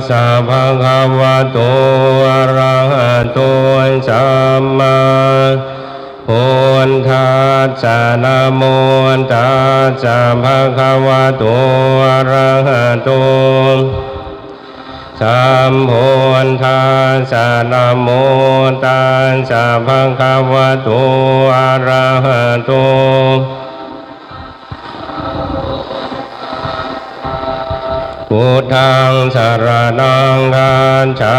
สะภะคะวะโตอะระหะโตสัมมาพุทธัสสะนะโมตัสสะภะคะวะโตอะระหะโตสัมพุทธัสสะนะโมตัสสะภะคะวะโตอะระหะโตพุทธังสรณังคัจฉา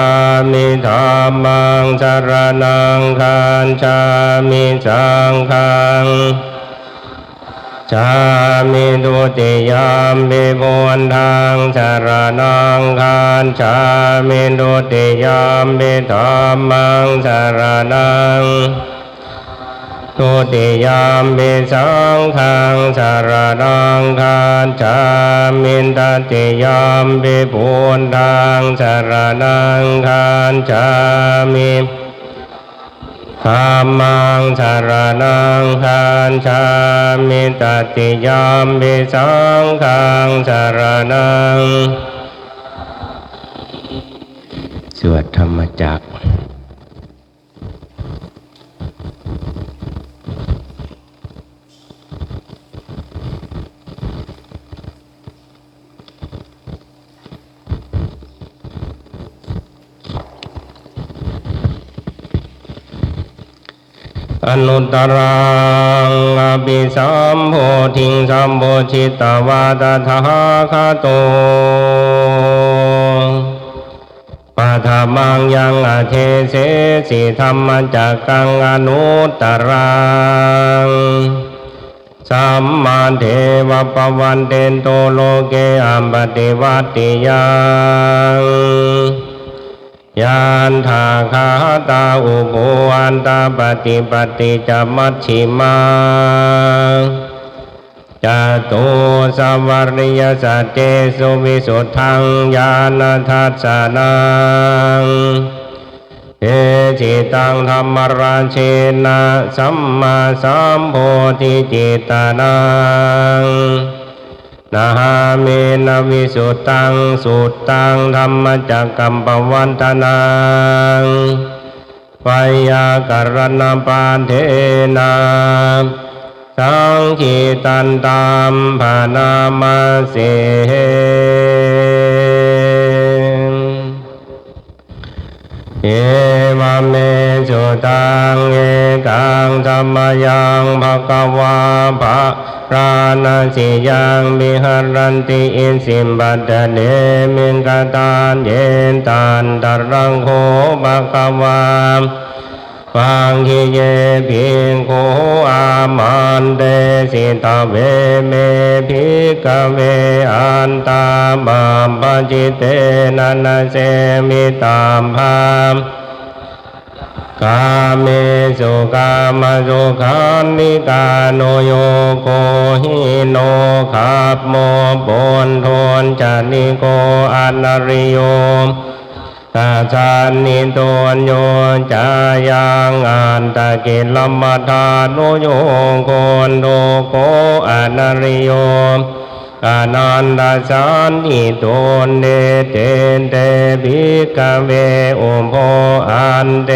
มิธัมมังสรณังคัจฉามิสังฆังฉามิทุติยามปิพุทธังสรณังคัจฉามิทุติยามปิธัมมังสรณังทุติยามปิสังฆังสรณังคัจฉามิตติยามปิพุทธังสรณังคัจฉามิธัมมังสรณังคัจฉามิตติยามปิสังฆังสรณังสวดธรรมจักรอนุตตรังอภิสัมโพธิงสัมโพธิตวาตถาคโตปัฏฐมังยังอเทเสสิธรรมจักกังอนุตตรังสัมมาเทวปวันเตนโตโลเกอัมปติวัตติยังยานทาคาตาอุโภอันตาปฏิปติจะมัชชิมาจตุสัวริยสัจเจสุวิสุทธังญาณทัสสะนังเอจิตังธรรมราเชนะสัมมาสัมโพธิจิตานังนาหาเมนะวิสุทธังสุตตังธรรมจักกัมปวันตนังปยากรณปาเทนะสังคีตันตามภานามาเสเอวะเมสุตังเอกังธัมมยังภควาภะราณสิยังมิหรันติอิสิมบัตเนมิงกตานเยนตันตรังโฆภควาฟังคิเยภิกขุอามันเตสิตาเวเมภิกขเวอันตาบัมปจิเตนะนะเสมิตามภามกาเมสุกามสุขันนิกาโนโยโกหิโนขับโมปนทนจานิโกอนาริโยตาชานิโตนโยจายังอันตะกิลมัฏฐาโนโยโกนโดโกอนาริโยอนันตสันนิโตนเนเตนเตภิกขเวอุโภอันเต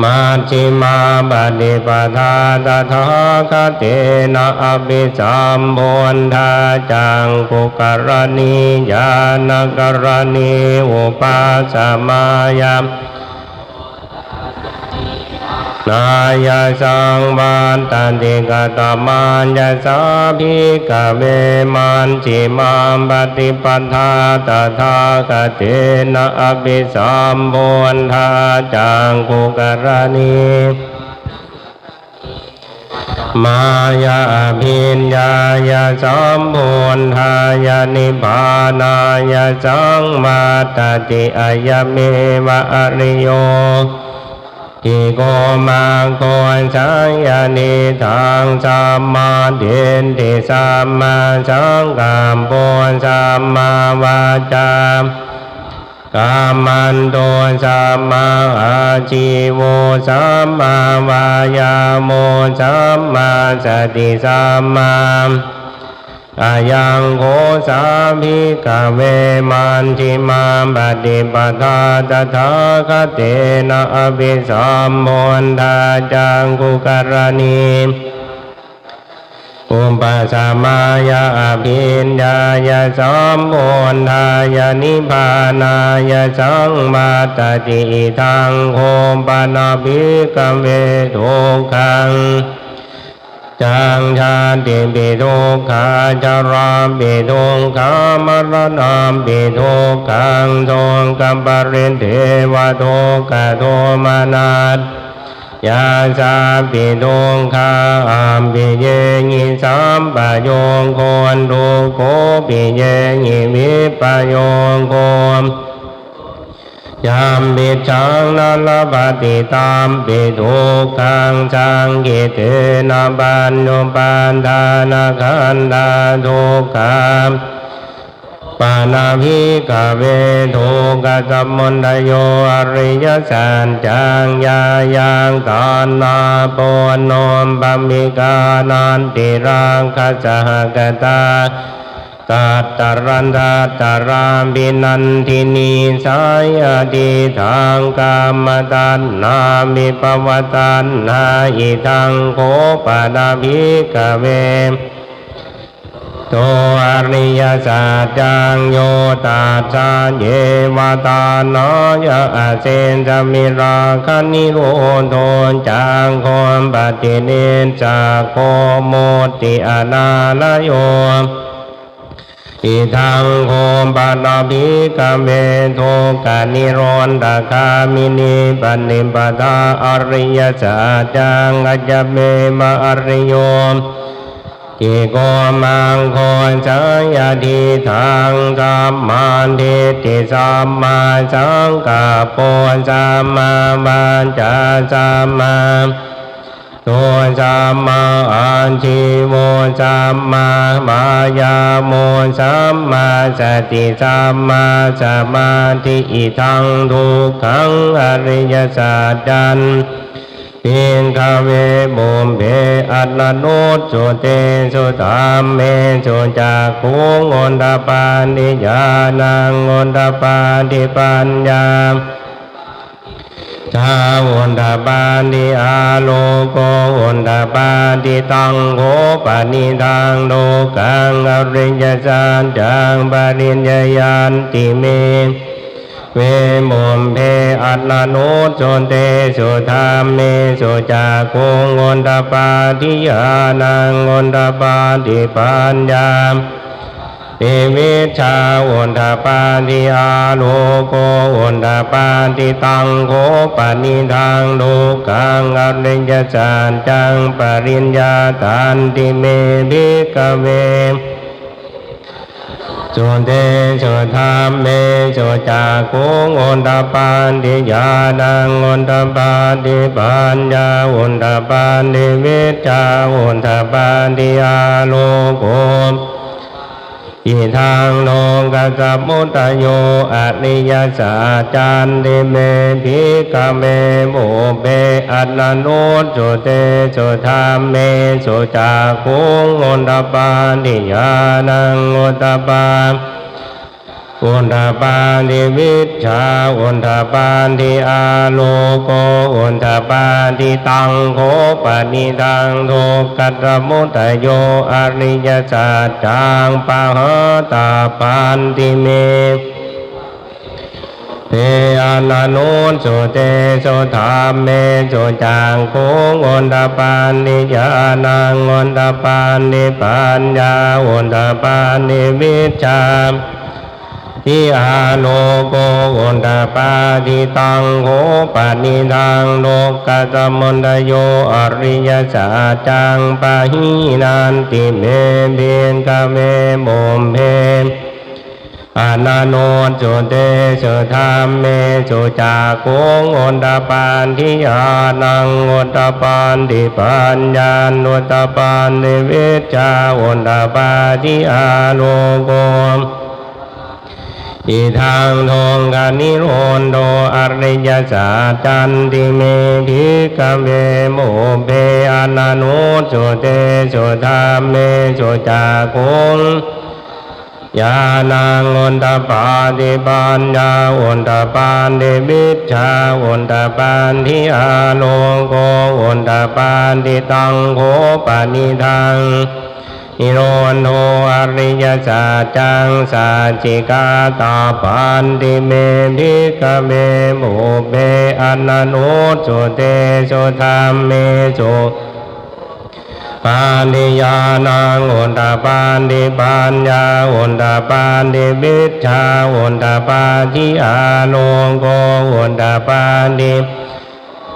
มัชฌิมาปฏิปทาตถาคเตนะอภิสัมโพธาจังกุกรณีญาณกรณีอุปัสสมายามนายสังวันตันติกตมัญญสาภิกขเวมัญชิมังปฏิปทาตถาคเตนะอภิสัมโพธาจังกุกรณีมายาภิญญายาสัมโพธายานิพพานายาสังมาตติอายเมวะอริโยทิโกมังโกสังยานิทังสัมมาเดนติสัมมาสังกัมโพสัมมาวาจากามันโตสัมมาอาชีโวสัมมาวายาโมสัมมาสติสัมมา อายังโคสาภิกเวมันทิมาปฏิปทาตถาคเตนะอภิสัมโพธาจังกุกรณีอุปสัมมายาอภิญญายาสัมโพธายานิพพานายาสังมาตติทังโคปนาภิกเวทุกขังจังชาติปิทุกขาจาราปิทุกขามรณะปิทุกขังโทกัมปริเทวทุกขโทมานัสยาสาปิทุกขาอัมปิเยงิสัมปะโยโคนทุกโขปิเยงิวิปโยโคยามปิชังนัลปฏิตามปิทุกขังสังกิเตนะปัญโยปันธานาคันธาทุกขังปานาภิกเวทุกขสัมมนโยอริยสัจจังยายังตานาปโนมปัมมิกานันติรังคัจจกตาตัตตรันตัตตรามปินันทินีสายติทางกามตัณนามิปวตัณนาอิทังโคปนาภิกเวโตอริยสัจจังโยตัสสะเยวตานายะเสนจมิราคนิโรธจังโคปฏิเนจากโคโมติอนาลโยอิทังโคปนาภิกเวทุกขนิโรธคามินีปณิปทาอริยสัจจังอัจจเมมะอริโยอิโกมังโคสังยติทังสัมมาทิฏฐิสัมมาสังกัปปะสัมมาวัจจะสัมมาตัวสัมมาอาชีวสัมมามายาโมสัมมาสติสัมมาสมาธิอิทังทุกขังอริยสัจจันปิงคเวบุมเพอัตลโนสุเตสุธรรมเมสุจักขุงอนตปานิญาณังอนตปานิปัญญาชาวันตปานิอาโลโกวันตปานิตังโขปนิทังโลกังอริยสัจจังปริญญายันติเมเวมุมเพอัตลโนสุเตสุธรรมเมสุจักขุงอนตปาทิญาณังอนตปาทิปัญญาเอวิชาวันตปาทิอาโลโกวันตปาทิตังโขปนิทังโลกังอริยสัจจังปริญญาตันติเมภิกขเวสุเตสุธรรมเมสุจักขุงอนตปาทิญาณังอนตปาทิปัญญาวันตปาทิวิชาวันตปาทิอาโลโกอิทังโลกัสสมุตโยอริยสัจจันติเมภิกขเวบุเปอัตลโนสุเตสุธรรมเมสุจักขุงอนตปาทิญาณังอนตปาอุนทปานิวิชชาอุนทปานิอาโลโกอุนทปานิตังโขปนิทังทุกขสมุทัยโยอริยสัจจังปะหาตาปันติเมเตอานานุสุเตสุธรรมเมสุจังขุงอนตปานิญาณังอนตปานิปัญญาอนตปานิวิชชาทิอาโลโกวันตปาทิตังโขปนิทังโลกัสสมุทโยอริยสัจจังปะหินันติเมเบียงกเวมุมเพอนาโนสุเตสุธรรมเมสุจักขุงอนตปาทิญาณังอนตปาทิปัญญาอนตปานิวิชชาอนตปาทิอาโลโก อิทังทงกานิโรนโดอริยสัจจันติเมภิกขเวโมเปอนันโนสุเตสุธรรมเมสุจักขุงญาณังอุนตปาติปัญญาอุนตปานติวิชชาอุนตปานทิอาโลโกอุนตปานติตังโขปนิทังนิโรธโนอริยสัจจังสัจจิกาตาปันติเมภิกขเวโมเปอนันโนสุเตสุธรรมเมสุปานิญาณังอุนตปานติปัญญาอุนตปานติวิชชาอุนตปาทิอาโลโกอุนตปานติ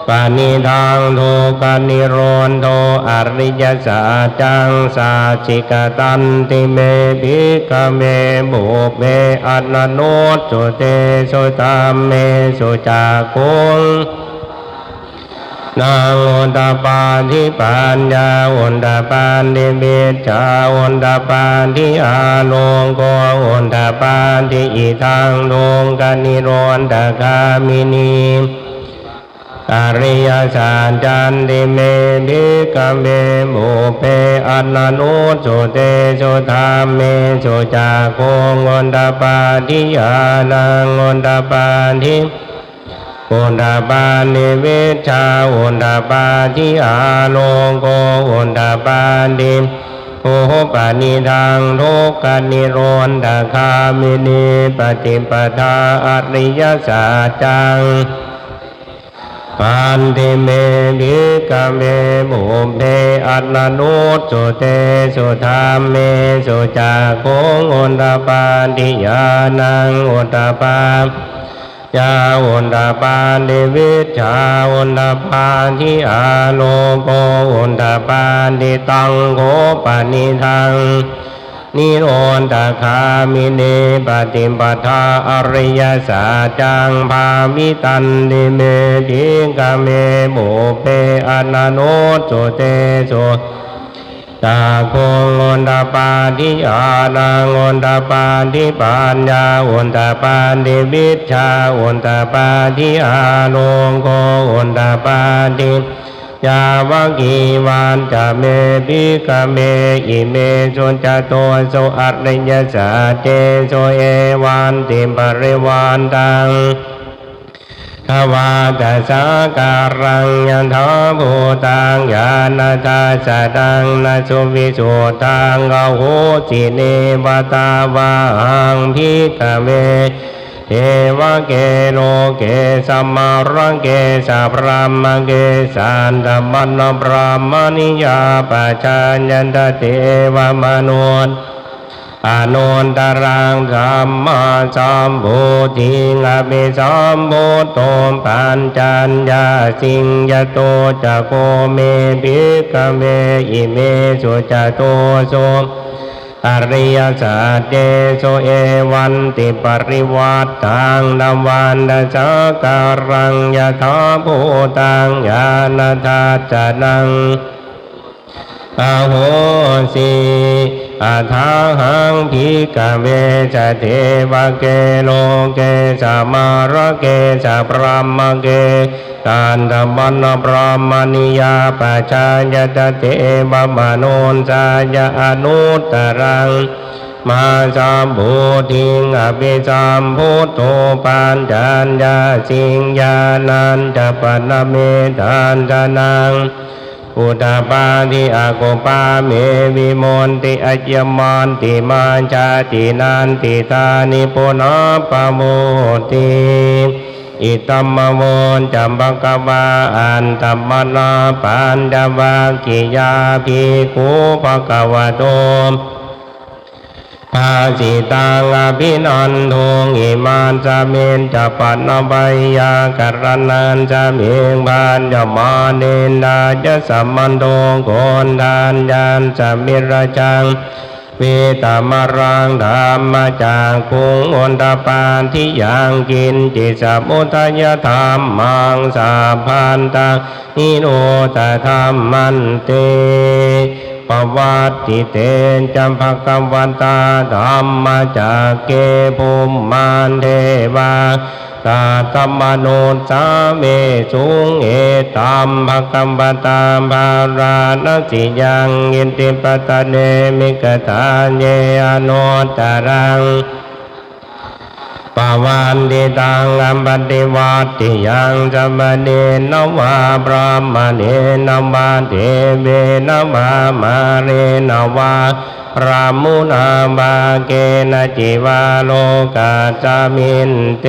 ปานิทังโทกานิโรนโทอริยสัจจังสัจจิกตันติเมภิกขเวโมเปอนันโนสุเตสุธรรมเมสุจักขุงนางอุนตปาทิปัญญาอุนตปานติวิชชาอุนตปานทิอาโลโกอุนตปานติอิทังโทกานิโรนตคามินีอริยสัจจันติเมภิกขเวโมเปอนันโนสุเตสุธรรมเมสุจักขุงอุนตปาทิญาณังอุนตปาทิอุนตปานติวิชชาอุนตปาทิอาโลโกอุนตปานติโอปานิทังทุกขนิโรธคามินีปฏิปทาอริยสัจจังปันติเมภิกขเวโมเปอนันโนสุเตสุธรรมเมสุจักขุงอุนตปาทิญาณังอุนตปายาอุนตปานติวิชชาอุนตปานทิอาโลโกอุนตปานติตังโขปนิทังนิโรธคามิเนปฏิปทาอริยสัจจังภาวิตันติเมภิกขเวโมเปอนันโนสุเตสุจักขุงอุนตปาทิญาณังอุนตปานติปัญญาอุนตปานติวิชชาอุนตปาทิอาโลโกอุนตปานติยาวกีวันจะเมภิกขเมอิเมสุจโตโสอริยสัจเจโสเอวันติปริวันตังทวาตัสสะการังยันทาภูตังญาณทัสสะตังนะสุวิสุตังกโหสิเนวตาวาหังภิกขเวเทวะเกโลเกสัมมารังเกสัพพมเกสันตมันนพรามณิยาปัจจัญญันตเทวมนุษย์อนุนตรังสัมมาสัมพุทธิงอภิสัมพุทโธปัญจัญญาสิงยโตจะโกเมภิกขเวอิเมสุจโตโสอริยสัจเจโสเอวันติปริวัตตังนวันตสะการังยถาภูตังญาณทัสสะนังอโหสิอัฏฐาหังภิกขเวจะเทวะเกโลเกสัมมาระเกสัพพมเกกันธมันพรามณิยาปัจจายตเทวมโนสายอนุตตรังมาสัมพุทธิงอภิสัมพุทโธปัญจัญญาสิงญาณันจะปนเมทันตนังอุตตปาทิอาโกปาเมวิมนติอัจยมันติมาจาตินันติตานิปุณปโมติอิตัมมโมจัมปะกวาอันตัมมนาปันดาวากิยาภิกขุภควโตภาสิตังอภินันทุงอิมานสเมนจะปันนวัยยากรนันจะเมียงพานจะมาเนนาจะสัมมันโตโกนทานยานจะมิระจังเวตามรังธรรมจากคุงอุนตปานที่ยังกินจิตสมุทัยธรรมมังสาพันตังนิโรธธรรมมันเต ปวัตติเตจัมภกวันตาธัมมจักเกภูมิมานเทวาตาธัมมโนสาเมสุงเอตัมภกัมปตาภาราณสิยังอินติปตะเนมิกตาเยอโนตรังปวันติตังอัมปติวัตติยังสัมปเนนวาพระมเนนวาเทเวนวามาเรนวารามุนาบาเกนะจิวาโลกาจามินเต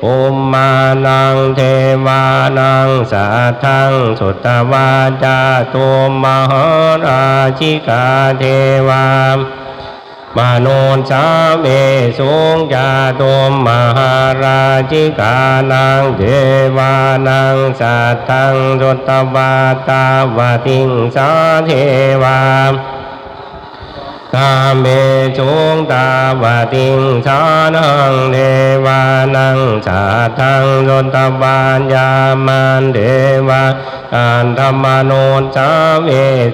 อุมมานังเทวานังสัทธังสุตตวาจาตุมหาราชิกาเทวามโนสาเมสุงจาตุมหาราชิกานังเทวานังสัทธังสุตตวาตาวติงสาเทวาตาเมจุงตาวติงสานังเทวานังสัทธังสุตตวายามันเทวาอันธรรมโนสาเว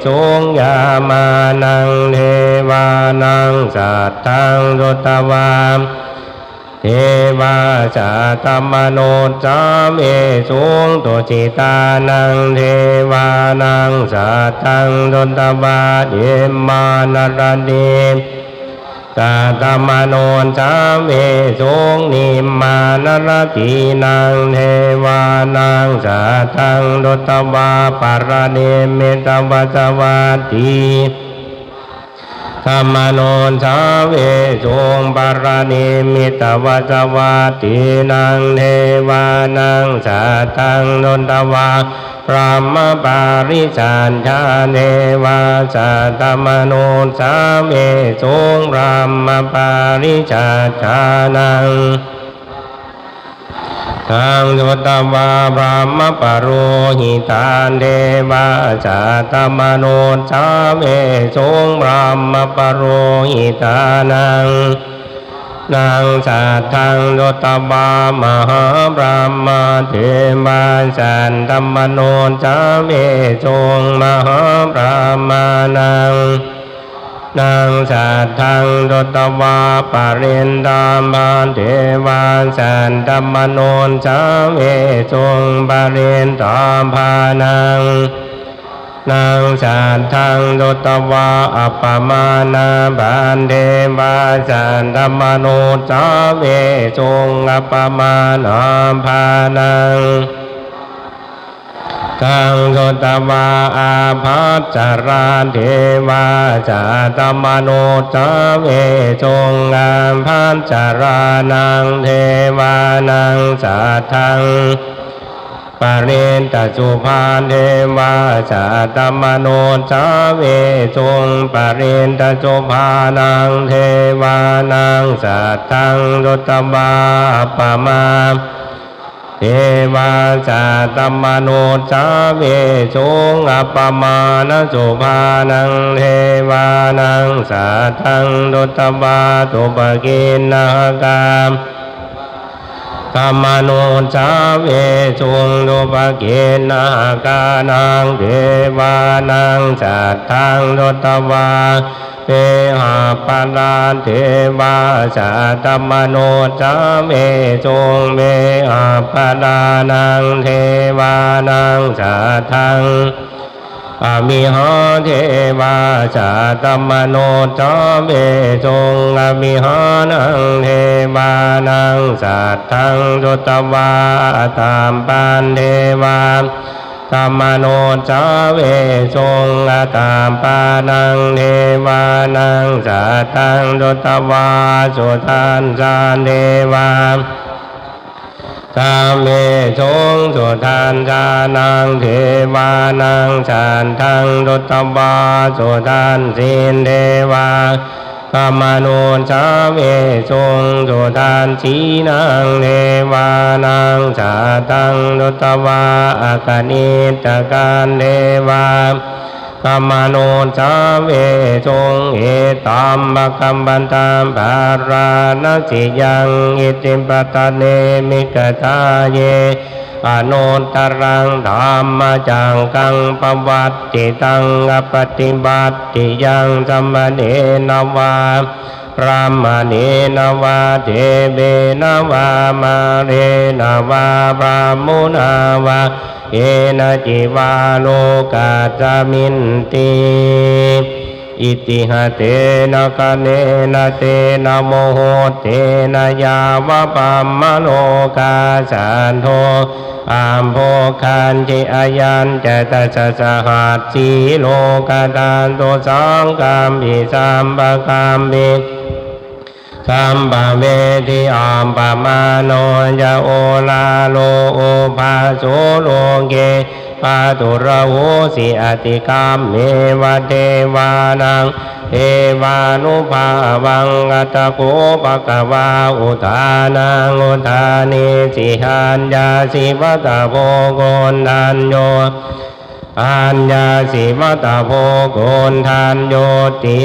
สุงยามานังเทวานังสัทธังสุตตวาเทวาสัตตมโนสาเมสุงตุจิตานังเทวานังสัทธังสุตตวาเยมานรดีสัตตมโนสาเมสุงนิมานรตีนังเทวานังสัทธังสุตตวาปารเนมิตวัสวัตติธรรมโนสาเวสุงปารเนมิตวัสวัตตินังเทวานังสัทธังสุตตวาพระมปาริสันทาเทวาสัตตมโนสาเวสุงพระมปาริสันทานังทังสุตตวาพระมปโรหิตานเทวาสัตตมโนสาเวสุงพระมปโรหิตานังนางสัทธังสุตตวามหาพรหมเทวาสันตมโนสาเวสุงมหาพรหมานังนางสัทธังสุตตวาปรินดามานเทวาสันตมโนสาเวสุงปรินดามพานังนางสัทธังสุตตวาอัปปมานาบานเทวาสันตมโนสาเวสุงอัปปมานาพานังทังสุตตวาอาภัสสราเทวาสัตตมโนสาเวสุงอาภัสสรานังเทวานังสัทธังปรินตสุภาเทวาสัตตมโนสาเวสุงปรินตสุภานังเทวานังสัทธังสุตตวาปมาเทวาสัตตมโนสาเวสุงอัปปมาณสุภานังเทวานังสัทธังสุตตวาตุปกินนากามธรรมโนสาเวสุงตุปกินนากานังเทวานังสัทธังสุตตวาเวหาปลาเทวาสัตตมโนสาเวสุงเวหาปลานังเทวานังสัทธังอมิหาเทวาสัตตมโนสาเวสุงอมิหานังเทวานังสัทธังสุตตวาตามปันเทวาธรรมโนสาเวสุงอาตามปานังเทวานังสัทธังสุตตวาสุทันสานเทวาธรรมเมสุงสุทันสานังเทวานังสัทธังสุตตวาสุทันสินเทวาธรรมโนสาเวสุงสุทันสีนังเทวานังสัทธังสุตตวาอากนิตการเทวาธรรมโนสาเวสุงเอตัมภกัมปันตัมภาราณสิยังอิติปตะเนมิกตาเย อนุตตรังธรรมจังกังปวัตติตังอปฏิบัติยังสัมมาเนนวาพระมณีนวาเทเบนวามาเรนวาพระมุนาวาเอนะจิวาโลกาจามินติอิติหะเตนะคะเนนะเตนะโมโหเตนะยาวะปัมมะโลกาสันโธอามโภคันจิอายันเจตสัสหัสสีโลกาตันโตสังกัมปิสัมปะกัมปิสัมปะเวทิอัมปะมาโนยะโอลาโลโอภาโสโลเกปาตุระโหสิอติกามเมวะเทวานังเทวานุภาวังอัตตโกปะกวาอุทานังอุทานิสิหัญญาสิวัตโพโกนทันโยอัญญาสิวัตโพโกนทันโยติ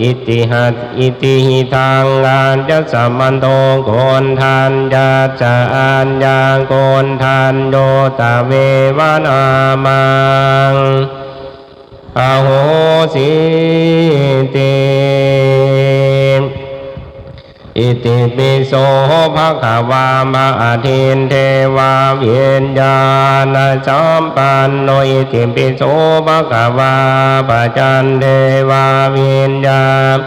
อิติหัตอิติหิทังอัญญสัมมันโตโกนทันญาจะอัญญาโกนทันโยตเววนามังอโหสิติอิติปิโสภะคะวามะอาทินเทวาวิญญาณสัมปันโนอิติปิโสภะคะวาปัจจันเทวาวิญญาณ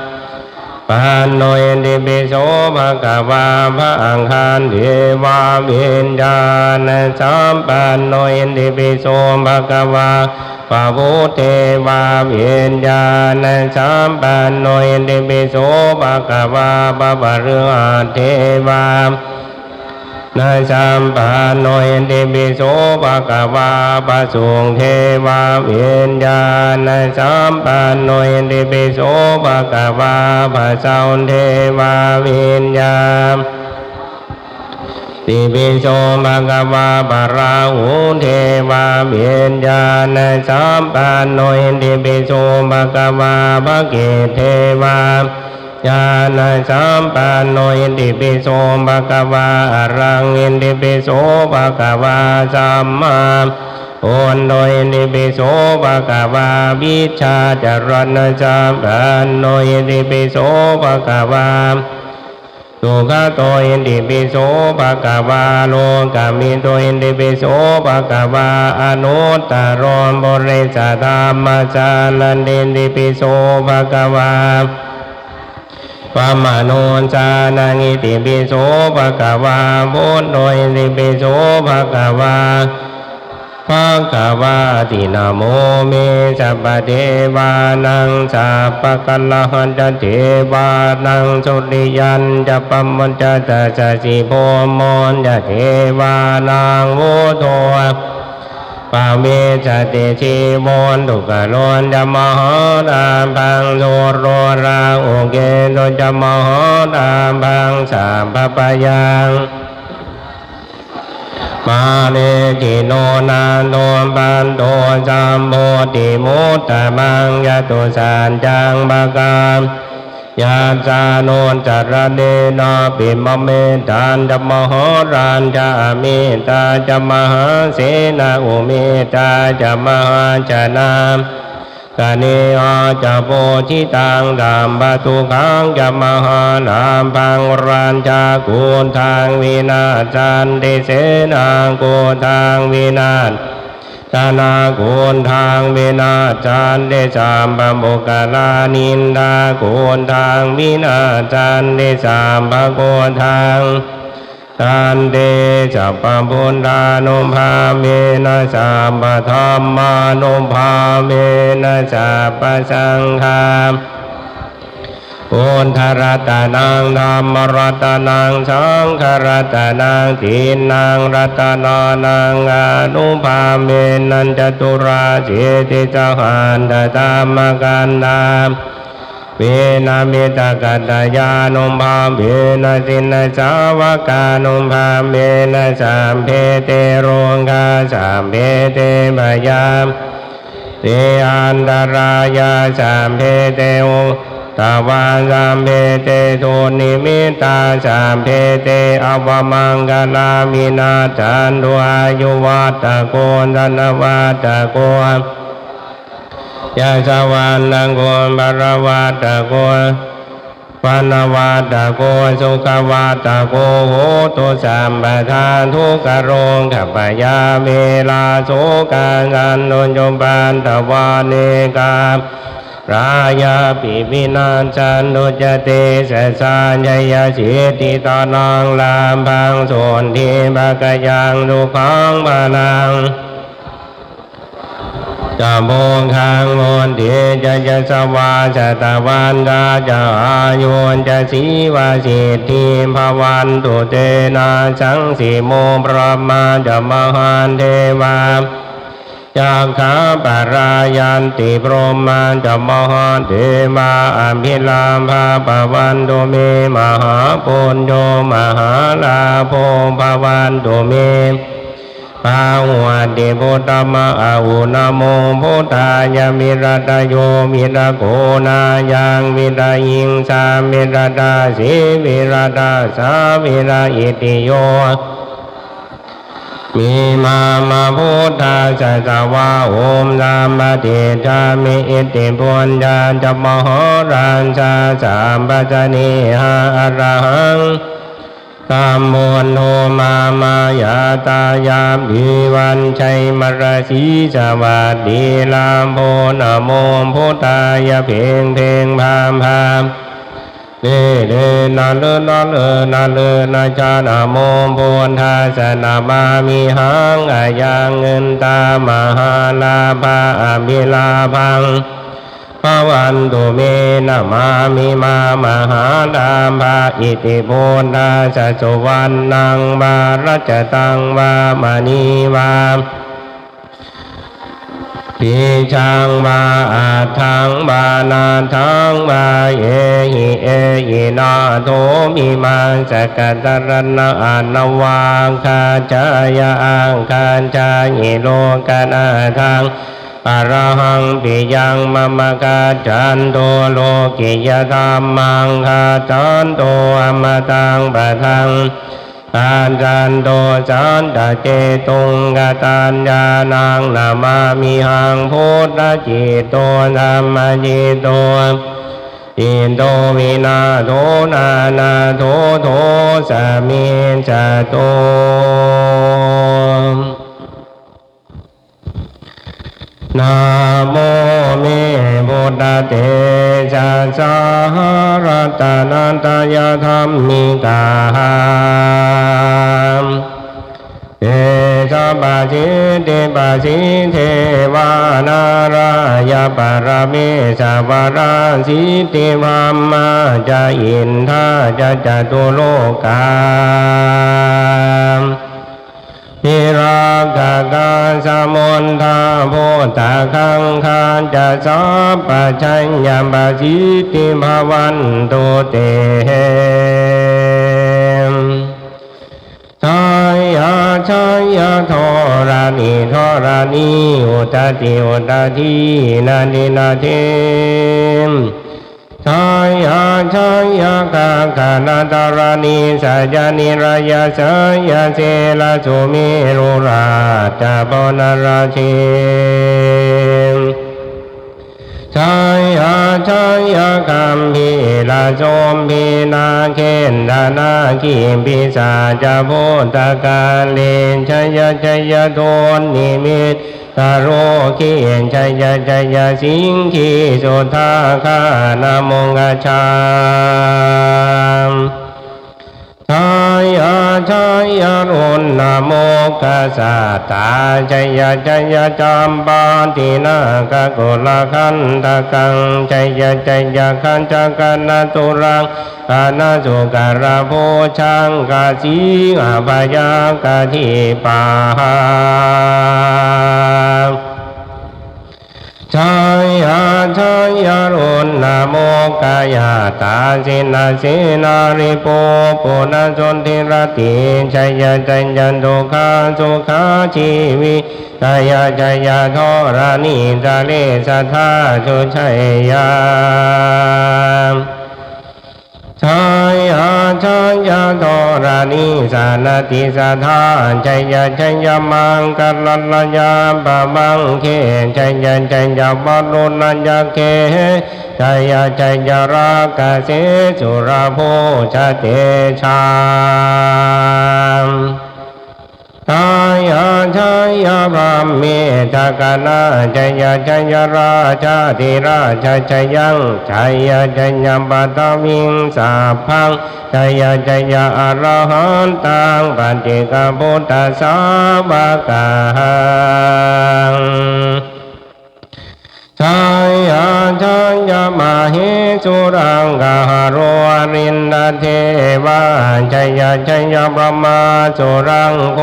ปันโนอิติปิโสภะคะวาพระอังคารเทวาวิญญาณสัมปันโนอิติปิโสภะคะวาปะโวเทวาวิญญาณสัมปันโนอิติปิโสภะคะวาปะปะเรือเทวานาสัมปันโนอิติปิโสภะคะวาปะสุงเทวาวิญญาณสัมปันโนอิติปิโสภะคะวาปะสังเทวาวิญญาณติปิโสภะคะวาปะราหุเทวาวิญญาณสัมปันโนอิติปิโสภะคะวาภะเกเทวาญาณสัมปันโนอิติปิโสภะคะวาอะรังอิติปิโสภะคะวาสัมมาโอนโดยอิติปิโสภะคะวาวิชาจรณะสัมปันโนอิติปิโสภะคะวาสุขโตอิติปิโสภะคะวาโลกามิโตอิติปิโสภะคะวาอนุตตรมบริสัทธามัจจานันติติปิโสภะคะวาปะมะโนจานังอิติปิโสภะคะวาพุทโธอิติปิโสภะคะวาภะคะวาตินะโมเมสัพพะเทวานังสัพพะกัลลหันตเทวานังสุริยันจะปัมมัญจะตะสะสิโพมนจะเทวานังโวโทปะเมจติชีโมนทุกะโลนจะมหาตาพังโสโรราโอเกโตจะมหาตาพังสัมภปะยังมาเลจิโนนาโนปันโตจัมโพติมุตตะมังยะตุสันจังบากามยาจาโนจารเดนะปิมเมตันจะมหารันจะเมตาจะมหาเสนาอุเมตาจะมหาชนะกะเนอาจะโพชิตังดามบาตุขังจะมหานามพังรันจะกุลทางวินาจันติเสนากุลทางวินาศตานากุลทางวินาจันติสามปโมกาลานินดากุลทางวินาจันติสามปโกทางตันเตจัปปะพุทธานุภาเมนะสัพพะธัมมานุภาเมนะสัพพะสังฆาพุทธรัตนังธัมมรัตนังสังฆรัตนังทินนังรัตนานังอนุภาเมนันจตุราเจติจหันตธรรมกันดาเวนะเมตกัตตยานุภาเวนะสินสาวกานุภาเวนะสัมเพเตโรงกาสัมเพเตมยามเตอันตรายาสัมเพเตโอ ตวาสัมเพเตโทนิมิตาสัมเพเตอวมังกลามินาจันตุอายุวัตโกธนวัตโกยะสวรรค์โกบารวัตโกปานวัตโกสุขวัตโกโหตุสัมปทานทุกขโรงขัปยาเมลาโสกันโนโยปันตวาเนการายาปิวินันจันโนจเตสสาญยสิติตานังลามพังโสนทิภกยังดุขังบานังจะโมงคังโมนเทจะสวาจะตะวันดาจะอายุนจะสีวาสิทธิภวันตุเตนะสังสีโมพระมาจะมหันเทวาจากขาปรายันติพรหมาจะมหันเทวาอภิลาภาปวันตุเมมหาปุญโญมหาลาโภปวันตุเมภาวัตติพุทธมะอาหุนะโมพุทธายามิรัตโยมิระโกนายังมิระยิงสามิระตาสีมิระตาสามิระอิติโยมีมาพุทธาสัจวะโอมนามติจามิอิติปุญญาจะมโหราชาสามปัจจเนหะอรหังตามมนโนมายาตายามดีวันชัยมรสีสวัสดีลามโพนโมพุทธายะเพ่งเพ่งพามพามเลนาเลนาเลนาเลนาจานะโมพุทธาสนามามิหังอายังเงินตามหาลาภาอภิลาภังภวันตุเมนะมามิมามหาดามภาอิติโพธาสัจวันนังบารัจตังวามณีวาปิชังวาอาทังวานาทังวาเยหิเอหินาโทมิมังสกัตตรณะอนวังคาจายะอังคาจายิโลกนาทังอรหังปิยังมมกาจันโตโลกิยธรรมังคาจันโตอมตังปะทังทานจันโตจันตเจตุงกตัญญานังนามามิหังพุทธจิตโตธัมมจิตโตอินโตวินาโทนานาโทโทสมิจจโตนะโมเมพุทธเตชะสารัตนันตยธรรมิกาเตชะปะจิติปะสิเทวานารายาปรเมสวราสิติวัมมาจะอินทาจะจตุโลกานิราคกาสมุนทาโพธาคังคาจะสัพพชัญญปสิติภวันตุเตชายาโทรานิอุตติอุตตินานินาเทมชายาคาคานาตารานิสัจานิรายาสยาเสลาสุเมรุราชปนาราเชชายาคัมพีลาโสมพีนาเคนดานาคิมพิสาจโพตกาเลนชยโทนิมิตตาโรคิเอนชยสิงคีสุทาคานามงชามชายารุณนะโมกัสสะตาจยจัมปาตินากะกุลคันตะกังจยคันจักนัตุรังกานาสุการะโพชังกาสีอาภยากาทิปาชายารุณนะ โมกขายาตาสินาสินาริโปปุณชนทิรติชัยยะจัญญันโตคาสุขาชีวิกายาจยาทรานิจาเลสัทธาจุชัยยาชายาชายาโทรานิสานติสัทธาชัยยะชัยยะมังกัลลยาปะมังเคชัยยะชัยยะบรุณยะเคชัยยะชัยยะราคะเสสุราโภชเตชามชายาชายาพระเมตกนาชัยยะชัยยะราชาธิราชชัยยังชัยยะชัยยะปัตตวิงสาพังชัยยะชัยยะอรหันตังปัจเจกพุทธสาวกังชายาชายามาหิสุรังกหโรอรินดาเทวาชัยยะชัยยะพระมาสุรังโค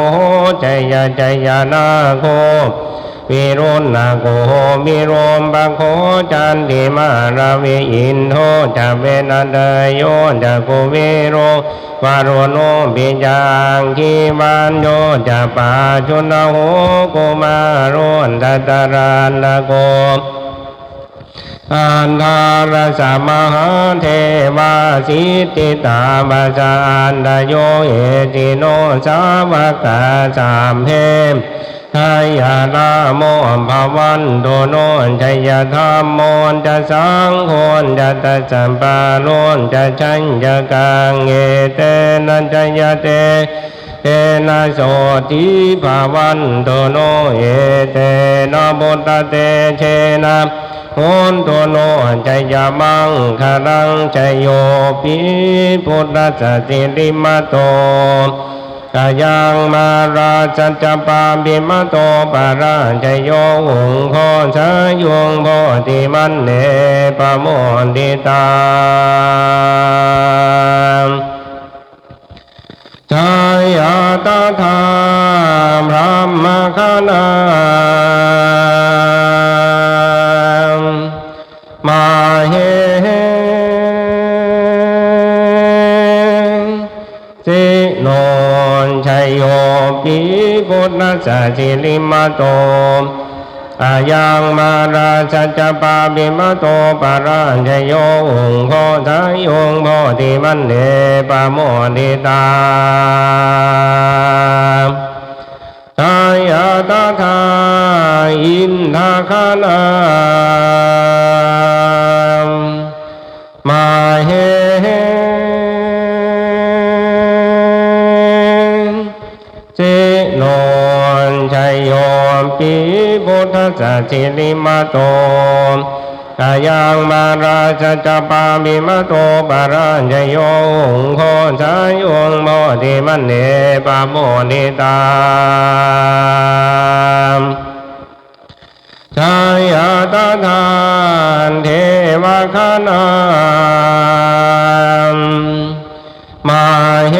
ชัยยะชัยยะนาโควิรุณนาโกมิโรมบะโคจันติมาราวิอินโทจะเวนันเดโยจะโกวิโรวารุโนปิยังคีวันโยจะปาจุนโหกุมารุนตตารันตโกอันทารสมหาเทวาสิทธิตามาจานดโยเอติโนสาวกาสามเพมชายาลาโมภวันโดโนชัยธรรมโมจะสังโฆจะตัสสัมปาโลนจะชัญญกังเอเตนันจยเตเตนะโสติภาวันโดโนเอเตนะบุตเตเชนะโหนโตโนชัยมังคลังชัยโยปิพุทธสัจจิมาโตกายังมาราชัจจปาบิมโตปาราชโยหุงโคชายุงโพธิมันเนปโมดิตาชายาตถาพระมคณามาเหสิโนชัยโยปิพุทธสัจจิลิมโตอายังมาราชัจจปาบิมโตปาราชโยหุงโคทายงโพธิมันเนปโมดิตาชายาตถาอินทคณามาเหสิโนชัยโยปิพุทธสัจจิลิมโตกายังมาราชัจจปาบิมโตปาราชโยหุงโคชายุงโพธิมันเนปโมดิตาชายาตถาเทวคณามาเห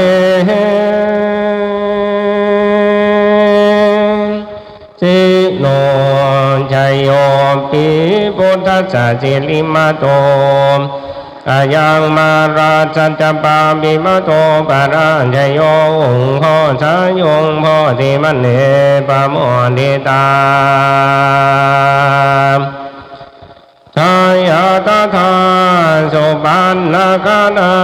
สิโนชัยโยปิพุทธสัจจิลิมโตอายังมาราชัจจปาบิมโตปาราชโยหุงโคชายุงโพธิมันเนปโมดิตาชายาตถาสุปันนคณา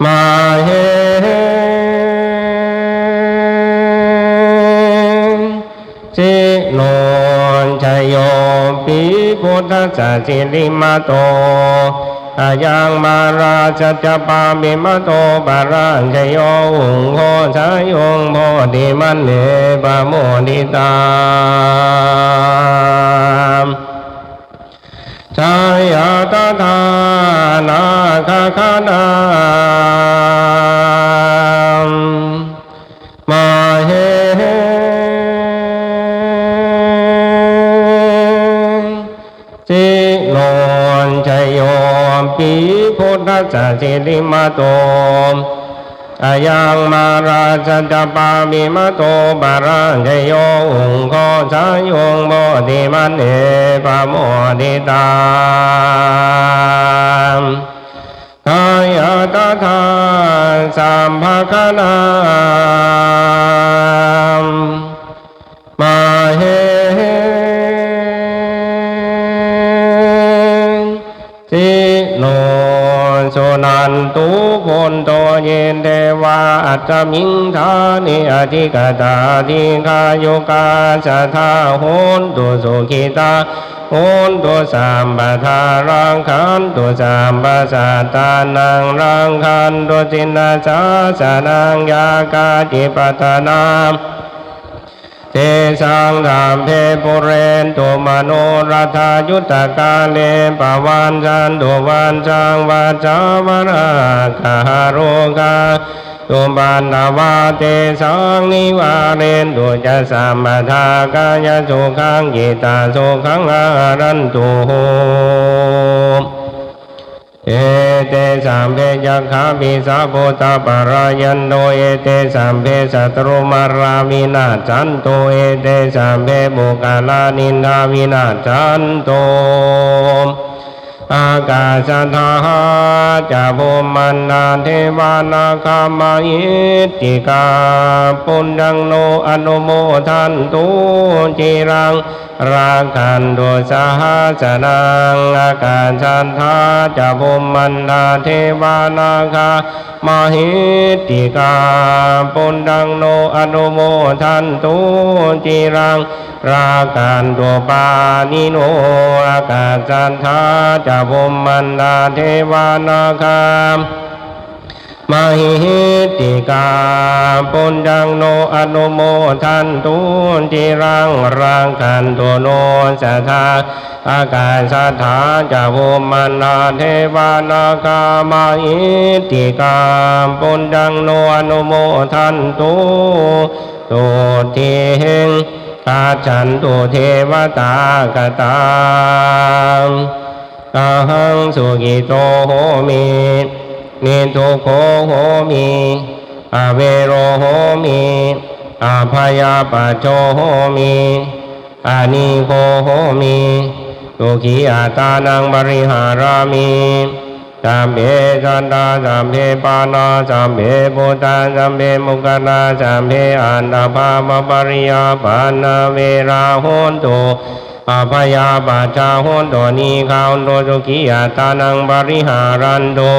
มาเหสิโนชัยโยปิพุทธสัจจิลิมโตอายังมาราชัจจปาบิมโตปาราชโยหุงโคชายุงโพธิมันเนปโมดิตาชายาตถานาคคณามาเหสิโนชัยโยปิพุทธสัจจิลิมโต อายังมาราชจปามิมโตปารังเกโยองค์โคชายงโบธิมันเอปะโมดิตามทายาตถาสัมภคณามมาเหสิโนสุนันตุโพนโตเยนเทวาอัจจมิงธานิอธิกตาธิกายุกาสัทธาโหนตุสุขิตาโหนตุสัมปทารังคันตุสัมปสัตตานังรังคันตุจินนาสาสนังยากาจิปัตนามเทสังธรรมเพปุเรนตุมโนรัฐายุตตกาเลปวันจันตุวันจังวัจาวราคาโรกาตุบันตวาเตสังนิวาเรนตุจะสัมปทากายสุขังกิตาสุขังอารันตุเอเตสัมเพจักขาปิสาโพตาปรายันโตเอเตสัมเพสัตรุมาราวินาจันโตเอเตสัมเพบุคลานินทาวินาจันโตอากาศธาจะภูมันนาเทวานาคามายิติกาปุญญังโนอนุโมทันตุจิรังราคันตุสหัสนังอากาศธาจะภูมันนาเทวานาคามาหิติกาปุญญังโนอนุโมทันตุจิรังราคันตุปานิโนอากาศธาจะภูมันนาเทวานาคามหิติกาปุญญังโนอนุโมทันตุจิรังรังคันตุโนสัทธาอากาศธาจะภูมันนาเทวานาคามหิติกาปุญญังโนอนุโมทันตุตุติหิงอาจันตุเทวตากตาอาหังสุกิโตโหมินิทุโขโหมิอเวโรโหมิอาภยาปัจโจโหมิอานิโคโหมิตุขีอาตานังบริหารามิสัมเพสันตาสัมเพปานาสัมเพปุตตาสัมเพมุขลาสัมเพอันตภามปริยาปานาเวราโหนตุอาภยาปัจจาโหนตุนิคาโหนตุสุขีอาตานังบริหารันตุ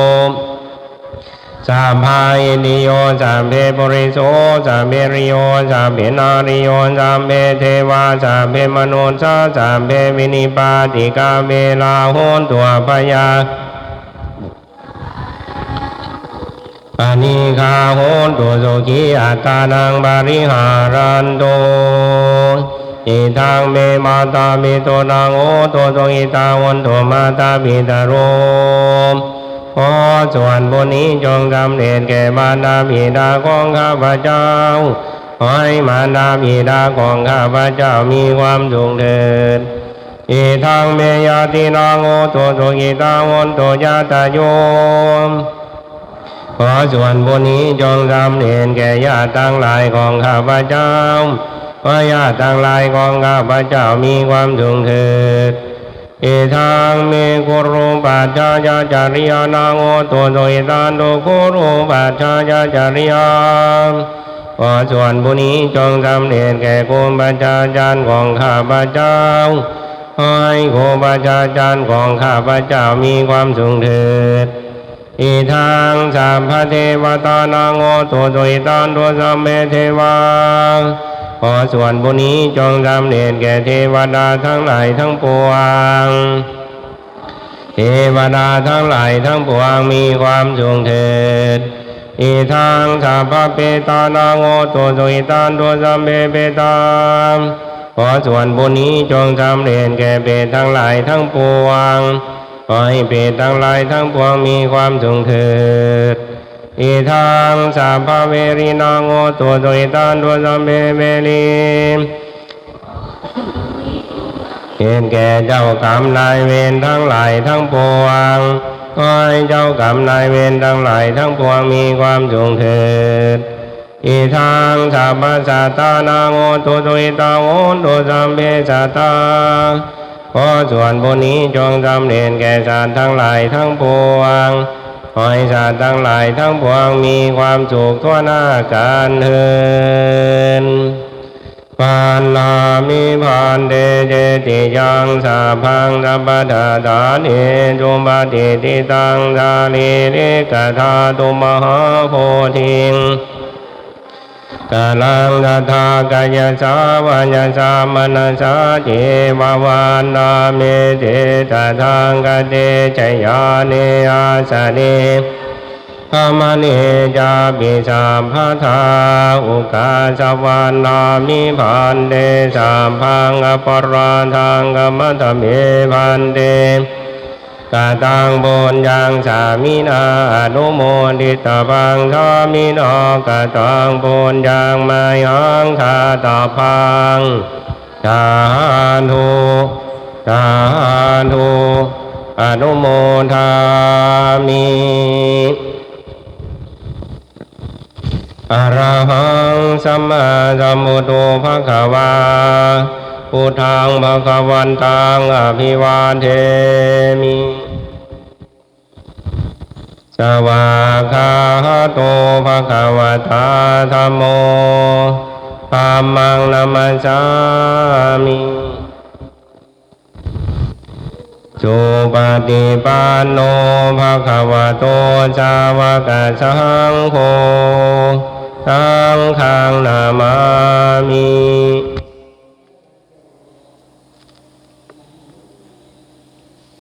สัมภาอินิโยสัมเพปุริโสสัมเพริโยสัมเพนาริโยสัมเพเทวาสัมเพมนุสสาสัมเพวินิปาติกาเวลาโหนตุอาภยาปานิคาโหนตุสุขีอัตตานังบริหารันตุอิทังเมมาตามิโตนังโอโตโตอิตาวันตุมาตาปิตาโรขอส่วนบุญนี้จงสำเร็จแก่มารดาบิดาของข้าพเจ้าขอให้มารดาบิดาของข้าพเจ้ามีความสุขเถิดอิทังเมยาตินังโอโตโตอิตาวันตุยาตาโยมขอส่วนบุญนี้จงสำเร็จแก่ญาติทั้งหลายของข้าพเจ้าขอญาติทั้งหลายของข้าพเจ้ามีความสุขเถิดอิทังเมกุรุปัจจายจาริยานังโอโตโตอิตันโตกุรุปัจจายจาริยาขอส่วนบุญนี้จงสำเร็จแก่ครูบาอาจารย์ของข้าพเจ้าให้ครูบาอาจารย์ของข้าพเจ้ามีความสุขเถิดอิทังสัมภเทวตานังโอโตโตอิตันโตสัมเมเทวาขอส่วนบุญนี้จงสำเร็จแก่เทวดาทั้งหลายทั้งปวงเทวดาทั้งหลายทั้งปวงมีความสุขเถิดอิทังสัพพะเปตานังโอโตโตอิตันโตสัมเมเปตาขอส่วนบุญนี้จงสำเร็จแก่เปรตทั้งหลายทั้งปวงขอให้เปรตทั้งหลายทั้งปวงมีความสุขเถิดอิทังสัพพะเวรินังโอโตโตอิตันโตสัมเมเวรีเห็นแก่เจ้ากรรมนายเวรทั้งหลายทั้งปวง ขอให้เจ้ากรรมนายเวรทั้งหลายทั้งปวงมีความสุขเถิดอีทางสัพพสัตตานังโอตุตุอิตาโอตุสัมเภสัตตาขอส่วนบุญนี้จงสำเร็จแก่สัตว์ทั้งหลายทั้งปวงขอให้สัตว์ทั้งหลายทั้งปวงมีความสุขทั่วหน้ากันเถิดปานามิพันเตเจติยังสาพังสัพพทาธาเนจุมปฏิทิตังสาลีริกธาตุมหาโพธิงกาลังกถากายสาวัญญสามนัสสะเจววานาเมเตตทังกเตชยาเนอาสเนธรรมเนจาปิสัมภทาอุกาสวานามิพันเตสัมพังอปราทังกมัตเมพันเตกาตังบุญยังสามินาอนุโมทิตาพังทามิโนกาตังบุญยังมายังทาตาพังสาธุสาธุอนุโมทามิอะระหังสัมมาสัมพุทโธภควาพุทธังภควันตังอภิวาเทมิสวากขาโตภควตาธัมโมธัมมังนัมมัสสามิสุปฏิปันโนภควโตสาวกสังโฆสังฆังนามามิ